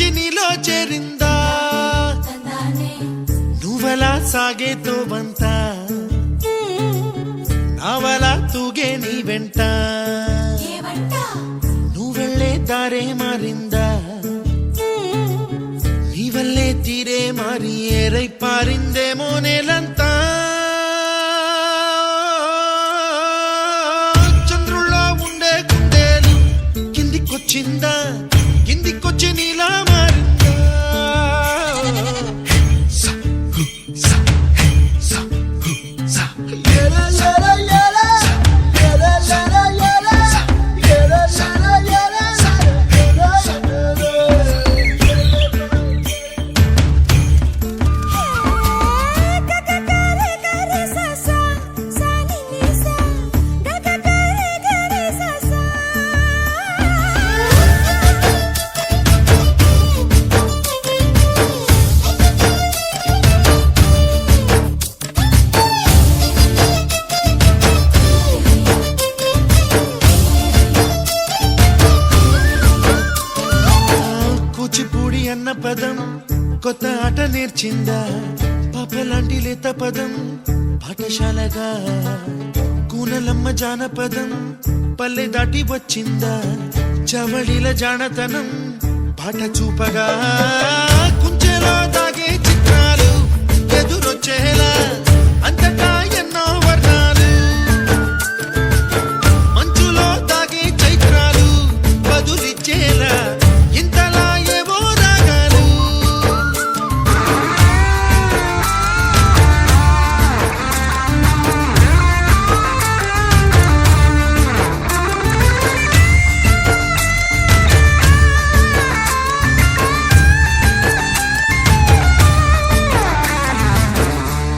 గిందికొచ్చి నీలో చేరిందా నువ్వలా సాగేతో వంత నావలా తూగే నీ వెంట నువ్వెళ్ళే దారే మారిందా నీవల్లే తీరే మారి ఏరై పారిందేమో నేలంతా చంద్రుల్లో ఉండే గుండెలు కిందికొచ్చిందా కిందికొచ్చి నీలా మారిందా కూచిపూడి అన్న పదం కొత్త ఆట నేర్చిందా పాపలాంటి లేత పదం పాఠశాలగా కూనలమ్మ జానపదం పల్లె దాటి వచ్చిందా చవళిల జానతనం పాట చూపగా కుంచెలో దాగే చిత్రాలు ఎదురొచ్చేలా అంతటా ఎన్నో వర్ణాలు మంచులో దాగే చైత్రాలు బదులిచ్చేలా ఇంతలా ఏవో రాగాలు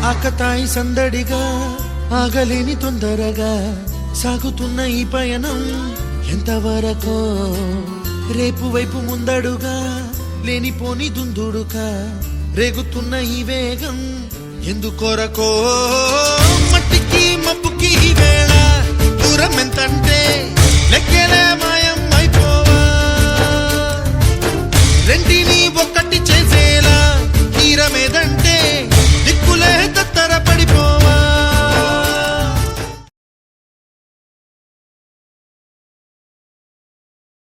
ఆకతాయి సందడిగా ఆగలేని తొందరగా సాగుతున్న ఈ పయనం ఎంతవరకో రేపు వైపు ముందడుగా లేనిపోని దుందుడుగా రేగుతున్న ఈ వేగం ఎందుకొరకో మట్టికి మబ్బుకి